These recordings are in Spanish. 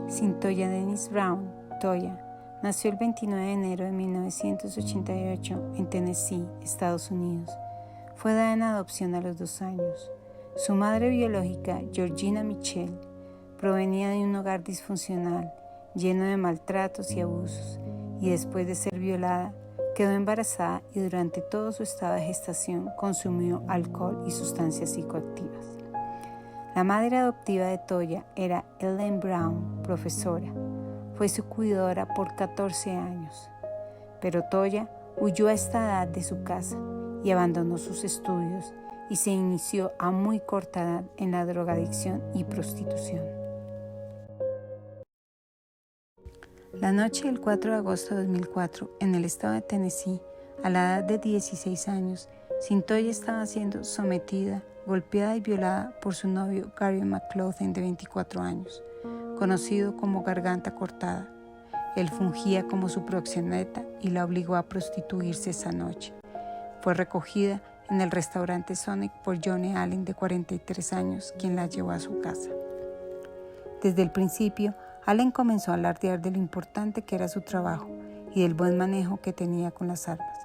Cyntoia Denise Brown, Toya, nació el 29 de enero de 1988 en Tennessee, Estados Unidos. Fue dada en adopción a los 2 años. Su madre biológica, Georgina Michelle, provenía de un hogar disfuncional, lleno de maltratos y abusos, y después de ser violada, quedó embarazada y durante todo su estado de gestación consumió alcohol y sustancias psicoactivas. La madre adoptiva de Toya era Ellen Brown, profesora. Fue su cuidadora por 14 años. Pero Toya huyó a esta edad de su casa y abandonó sus estudios y se inició a muy corta edad en la drogadicción y prostitución. La noche del 4 de agosto de 2004, en el estado de Tennessee, a la edad de 16 años, Cyntoia estaba siendo sometida, golpeada y violada por su novio Gary McLaughlin de 24 años, conocido como Garganta Cortada. Él fungía como su proxeneta y la obligó a prostituirse esa noche. Fue recogida en el restaurante Sonic por Johnny Allen de 43 años, quien la llevó a su casa. Desde el principio, Allen comenzó a alardear de lo importante que era su trabajo y del buen manejo que tenía con las armas.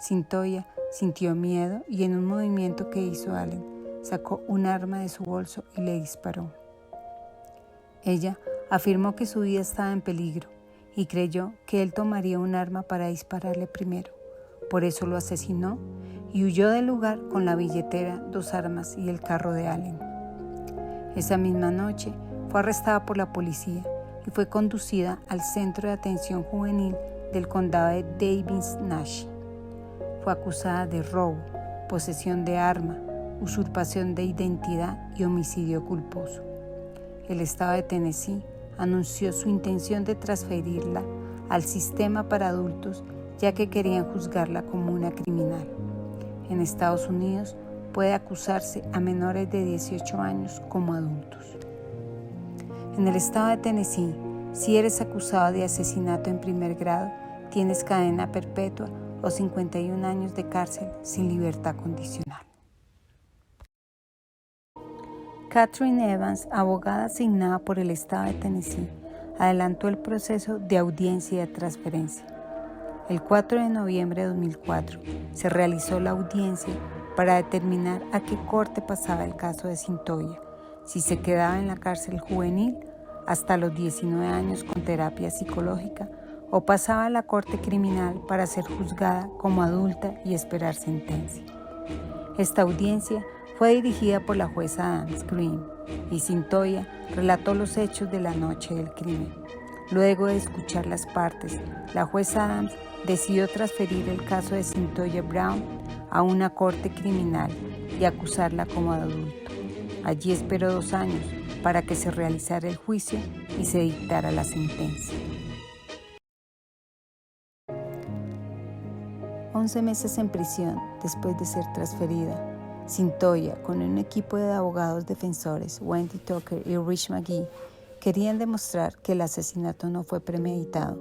Cyntoia sintió miedo y en un movimiento que hizo Allen, sacó un arma de su bolso y le disparó. Ella afirmó que su vida estaba en peligro y creyó que él tomaría un arma para dispararle primero. Por eso lo asesinó y huyó del lugar con la billetera, 2 armas y el carro de Allen. Esa misma noche fue arrestada por la policía y fue conducida al Centro de Atención Juvenil del condado de Davis-Nash. Fue acusada de robo, posesión de arma, usurpación de identidad y homicidio culposo. El estado de Tennessee anunció su intención de transferirla al sistema para adultos, ya que querían juzgarla como una criminal. En Estados Unidos puede acusarse a menores de 18 años como adultos. En el estado de Tennessee, si eres acusado de asesinato en primer grado, tienes cadena perpetua o 51 años de cárcel sin libertad condicional. Catherine Evans, abogada asignada por el estado de Tennessee, adelantó el proceso de audiencia de transferencia. El 4 de noviembre de 2004 se realizó la audiencia para determinar a qué corte pasaba el caso de Cyntoia, si se quedaba en la cárcel juvenil hasta los 19 años con terapia psicológica o pasaba a la corte criminal para ser juzgada como adulta y esperar sentencia. Esta audiencia fue dirigida por la jueza Adams Green y Cyntoia relató los hechos de la noche del crimen. Luego de escuchar las partes, la jueza Adams decidió transferir el caso de Cyntoia Brown a una corte criminal y acusarla como adulto. Allí esperó 2 años para que se realizara el juicio y se dictara la sentencia. 11 meses en prisión después de ser transferida, Cyntoia, con un equipo de abogados defensores, Wendy Tucker y Rich McGee, querían demostrar que el asesinato no fue premeditado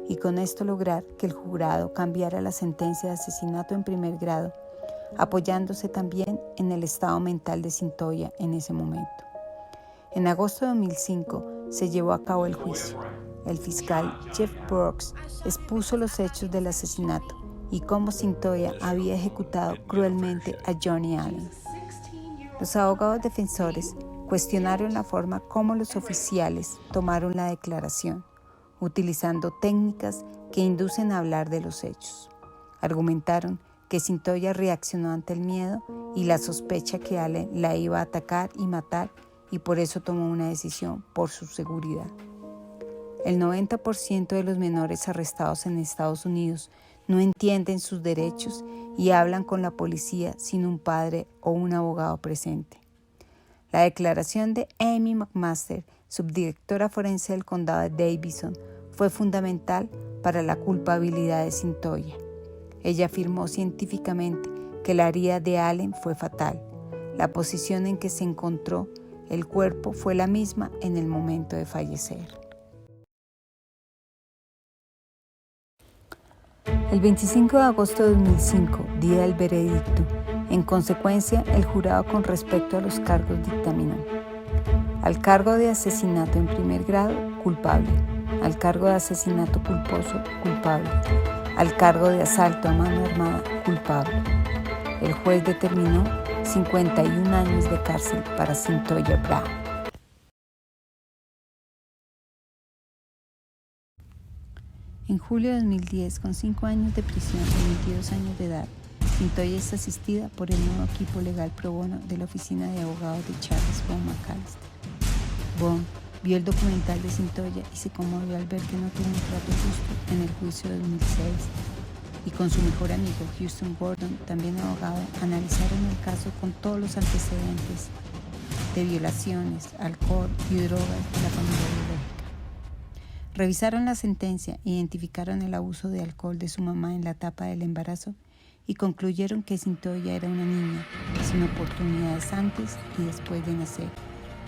y con esto lograr que el jurado cambiara la sentencia de asesinato en primer grado, apoyándose también en el estado mental de Cyntoia en ese momento. En agosto de 2005 se llevó a cabo el juicio. El fiscal Jeff Brooks expuso los hechos del asesinato y cómo Cyntoia había ejecutado cruelmente a Johnny Allen. Los abogados defensores cuestionaron la forma como los oficiales tomaron la declaración, utilizando técnicas que inducen a hablar de los hechos. Argumentaron que Cyntoia reaccionó ante el miedo y la sospecha que Allen la iba a atacar y matar y por eso tomó una decisión por su seguridad. El 90% de los menores arrestados en Estados Unidos no entienden sus derechos y hablan con la policía sin un padre o un abogado presente. La declaración de Amy McMaster, subdirectora forense del condado de Davidson, fue fundamental para la culpabilidad de Cyntoia. Ella afirmó científicamente que la herida de Allen fue fatal. La posición en que se encontró el cuerpo fue la misma en el momento de fallecer. El 25 de agosto de 2005, día del veredicto, en consecuencia, el jurado con respecto a los cargos dictaminó: Al cargo de asesinato en primer grado, culpable. Al cargo de asesinato culposo, culpable. Al cargo de asalto a mano armada, culpable. El juez determinó 51 años de cárcel para Cyntoia Brown. En julio de 2010, con 5 años de prisión y 22 años de edad, Cyntoia es asistida por el nuevo equipo legal pro bono de la oficina de abogados de Charles Bond McAllister. Bond vio el documental de Cyntoia y se conmovió al ver que no tuvo un trato justo en el juicio de 2006. Y con su mejor amigo Houston Gordon, también abogado, analizaron el caso con todos los antecedentes de violaciones, alcohol y drogas de la familia biológica. Revisaron la sentencia, identificaron el abuso de alcohol de su mamá en la etapa del embarazo y concluyeron que Cyntoia era una niña sin oportunidades antes y después de nacer,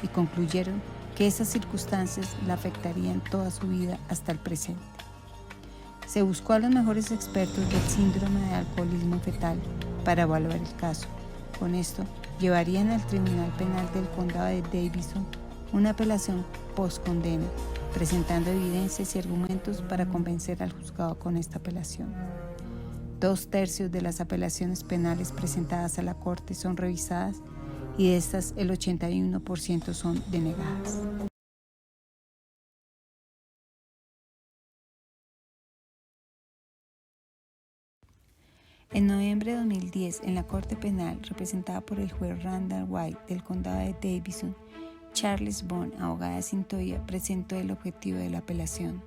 y concluyeron que esas circunstancias la afectarían toda su vida hasta el presente. Se buscó a los mejores expertos del síndrome de alcoholismo fetal para evaluar el caso. Con esto, llevarían al Tribunal Penal del Condado de Davidson una apelación post-condena, presentando evidencias y argumentos para convencer al juzgado con esta apelación. 2/3 de las apelaciones penales presentadas a la Corte son revisadas y de estas el 81% son denegadas. En noviembre de 2010, en la Corte Penal, representada por el juez Randall White del Condado de Davidson, Charles Bond, abogada de Cyntoia, presentó el objetivo de la apelación: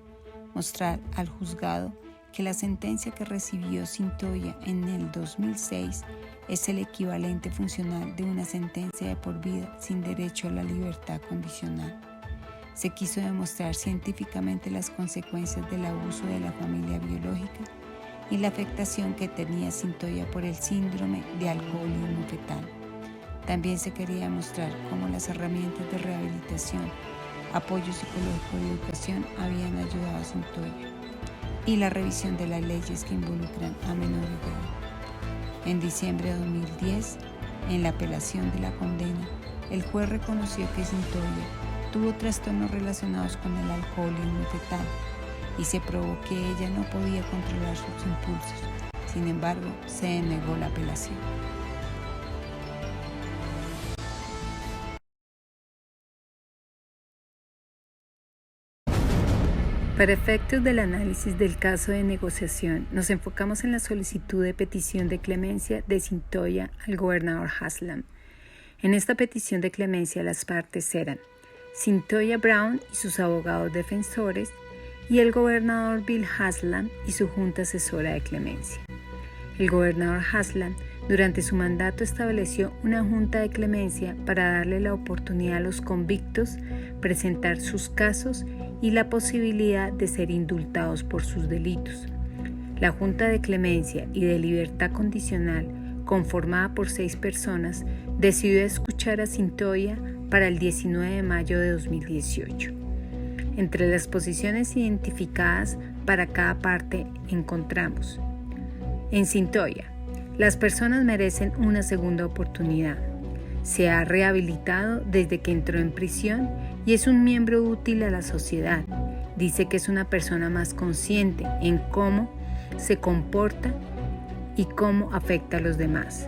mostrar al juzgado que la sentencia que recibió Cyntoia en el 2006 es el equivalente funcional de una sentencia de por vida sin derecho a la libertad condicional. Se quiso demostrar científicamente las consecuencias del abuso de la familia biológica y la afectación que tenía Cyntoia por el síndrome de alcoholismo fetal. También se quería demostrar cómo las herramientas de rehabilitación, apoyo psicológico y educación habían ayudado a Cyntoia, y la revisión de las leyes que involucran a menores de edad. En diciembre de 2010, en la apelación de la condena, el juez reconoció que Cyntoia tuvo trastornos relacionados con el alcoholismo fetal y se probó que ella no podía controlar sus impulsos. Sin embargo, se denegó la apelación. Para efectos del análisis del caso de negociación, nos enfocamos en la solicitud de petición de clemencia de Cyntoia al gobernador Haslam. En esta petición de clemencia, las partes eran Cyntoia Brown y sus abogados defensores y el gobernador Bill Haslam y su junta asesora de clemencia. El gobernador Haslam, durante su mandato, estableció una junta de clemencia para darle la oportunidad a los convictos presentar sus casos y la posibilidad de ser indultados por sus delitos. La Junta de Clemencia y de Libertad Condicional, conformada por 6 personas, decidió escuchar a Cyntoia para el 19 de mayo de 2018. Entre las posiciones identificadas para cada parte encontramos: en Cyntoia, las personas merecen una segunda oportunidad. Se ha rehabilitado desde que entró en prisión y es un miembro útil a la sociedad. Dice que es una persona más consciente en cómo se comporta y cómo afecta a los demás.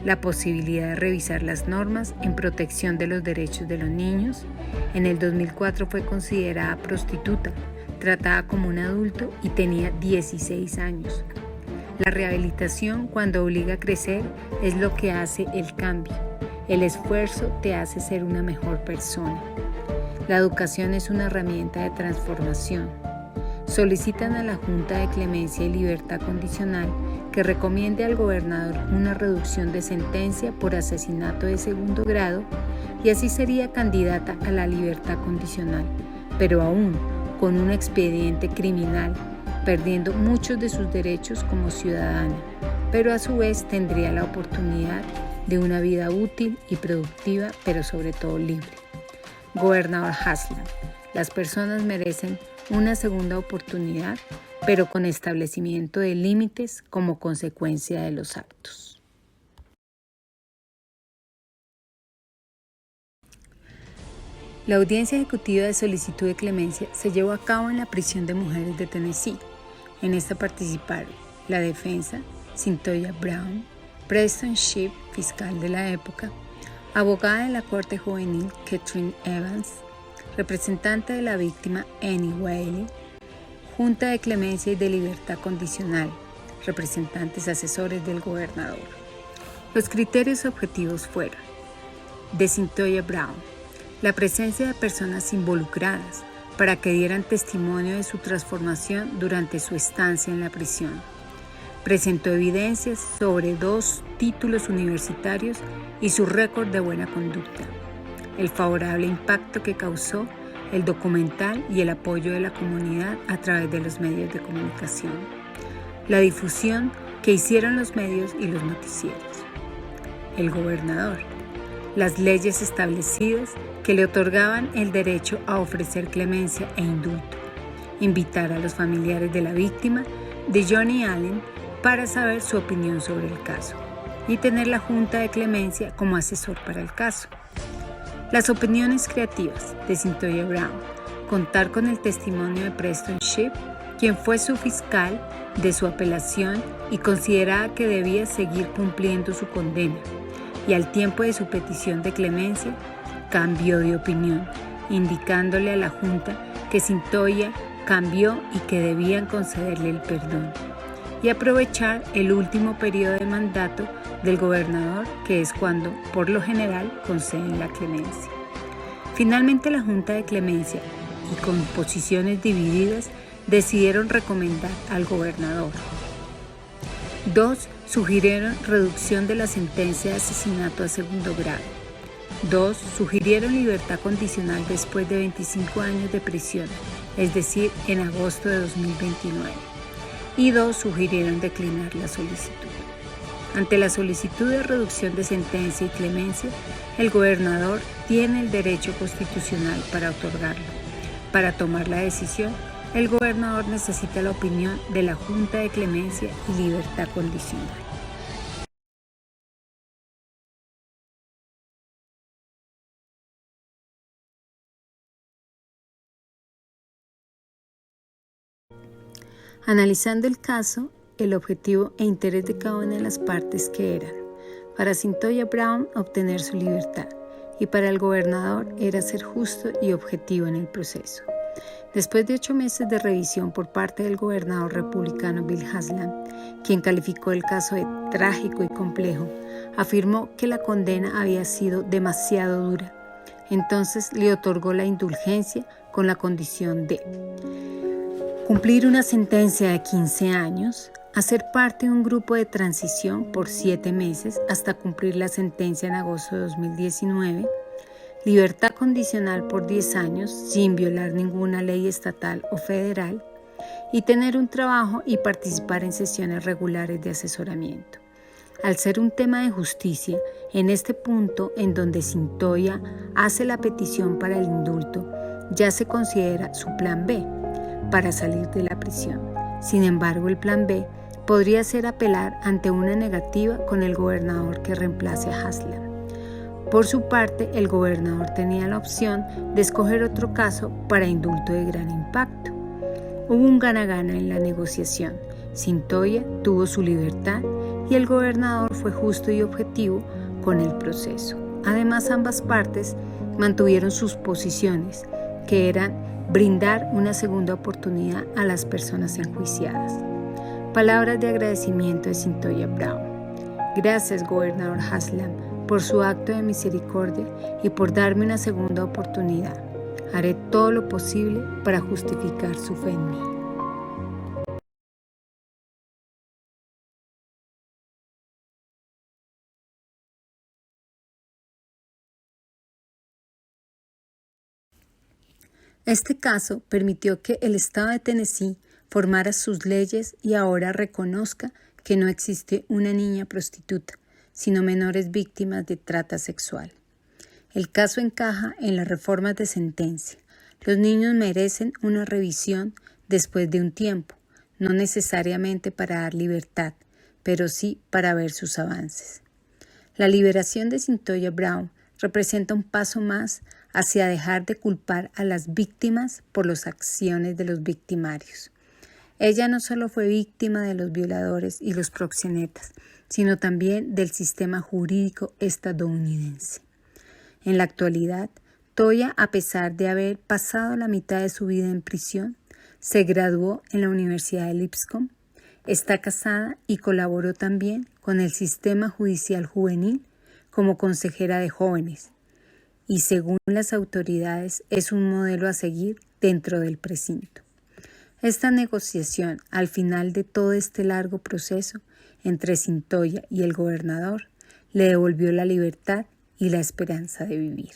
La posibilidad de revisar las normas en protección de los derechos de los niños. En el 2004 fue considerada prostituta, tratada como un adulto y tenía 16 años. La rehabilitación, cuando obliga a crecer, es lo que hace el cambio. El esfuerzo te hace ser una mejor persona. La educación es una herramienta de transformación. Solicitan a la Junta de Clemencia y Libertad Condicional que recomiende al gobernador una reducción de sentencia por asesinato de segundo grado y así sería candidata a la libertad condicional, pero aún con un expediente criminal, perdiendo muchos de sus derechos como ciudadana, pero a su vez tendría la oportunidad de una vida útil y productiva, pero sobre todo libre. Gobernador Haslam, las personas merecen una segunda oportunidad, pero con establecimiento de límites como consecuencia de los actos. La audiencia ejecutiva de solicitud de clemencia se llevó a cabo en la prisión de mujeres de Tennessee. En esta participaron la defensa, Cyntoia Brown, Preston Shipp, fiscal de la época, abogada de la Corte Juvenil Katherine Evans, representante de la víctima Annie Whaley, Junta de Clemencia y de Libertad Condicional, representantes asesores del gobernador. Los criterios objetivos fueron: de Cyntoia Brown, la presencia de personas involucradas para que dieran testimonio de su transformación durante su estancia en la prisión. Presentó evidencias sobre 2 títulos universitarios y su récord de buena conducta, el favorable impacto que causó el documental y el apoyo de la comunidad a través de los medios de comunicación, la difusión que hicieron los medios y los noticieros. El gobernador, las leyes establecidas que le otorgaban el derecho a ofrecer clemencia e indulto, invitar a los familiares de la víctima de Johnny Allen para saber su opinión sobre el caso y tener la Junta de Clemencia como asesor para el caso. Las opiniones creativas de Cyntoia Brown, contar con el testimonio de Preston Shipp, quien fue su fiscal de su apelación y consideraba que debía seguir cumpliendo su condena, y al tiempo de su petición de clemencia, cambió de opinión, indicándole a la Junta que Cyntoia cambió y que debían concederle el perdón, y aprovechar el último periodo de mandato del gobernador, que es cuando, por lo general, conceden la clemencia. Finalmente, la Junta de Clemencia, y con posiciones divididas, decidieron recomendar al gobernador. 2. Sugirieron reducción de la sentencia de asesinato a segundo grado. 2. Sugirieron libertad condicional después de 25 años de prisión, es decir, en agosto de 2029. Y 2. Sugirieron declinar la solicitud. Ante la solicitud de reducción de sentencia y clemencia, el gobernador tiene el derecho constitucional para otorgarlo. Para tomar la decisión, el gobernador necesita la opinión de la Junta de Clemencia y Libertad Condicional. Analizando el caso, el objetivo e interés de cada una de las partes que eran: para Cyntoia Brown, obtener su libertad, y para el gobernador era ser justo y objetivo en el proceso. Después de 8 meses de revisión por parte del gobernador republicano Bill Haslam, quien calificó el caso de trágico y complejo, afirmó que la condena había sido demasiado dura. Entonces le otorgó la indulgencia con la condición de cumplir una sentencia de 15 años, hacer parte de un grupo de transición por 7 meses hasta cumplir la sentencia en agosto de 2019, libertad condicional por 10 años sin violar ninguna ley estatal o federal, y tener un trabajo y participar en sesiones regulares de asesoramiento. Al ser un tema de justicia, en este punto en donde Cyntoia hace la petición para el indulto, ya se considera su plan B para salir de la prisión. Sin embargo, el plan B podría ser apelar ante una negativa con el gobernador que reemplace a Haslam. Por su parte, el gobernador tenía la opción de escoger otro caso para indulto de gran impacto. Hubo un gana-gana en la negociación. Cyntoia tuvo su libertad y el gobernador fue justo y objetivo con el proceso. Además, ambas partes mantuvieron sus posiciones, que eran brindar una segunda oportunidad a las personas enjuiciadas. Palabras de agradecimiento de Cyntoia Brown. Gracias, gobernador Haslam, por su acto de misericordia y por darme una segunda oportunidad. Haré todo lo posible para justificar su fe en mí. Este caso permitió que el estado de Tennessee formara sus leyes y ahora reconozca que no existe una niña prostituta, sino menores víctimas de trata sexual. El caso encaja en las reformas de sentencia. Los niños merecen una revisión después de un tiempo, no necesariamente para dar libertad, pero sí para ver sus avances. La liberación de Cyntoia Brown representa un paso más hacia dejar de culpar a las víctimas por las acciones de los victimarios. Ella no solo fue víctima de los violadores y los proxenetas, sino también del sistema jurídico estadounidense. En la actualidad, Toya, a pesar de haber pasado la mitad de su vida en prisión, se graduó en la Universidad de Lipscomb, está casada y colaboró también con el sistema judicial juvenil como consejera de jóvenes, y según las autoridades es un modelo a seguir dentro del precinto. Esta negociación, al final de todo este largo proceso entre Cyntoia y el gobernador, le devolvió la libertad y la esperanza de vivir.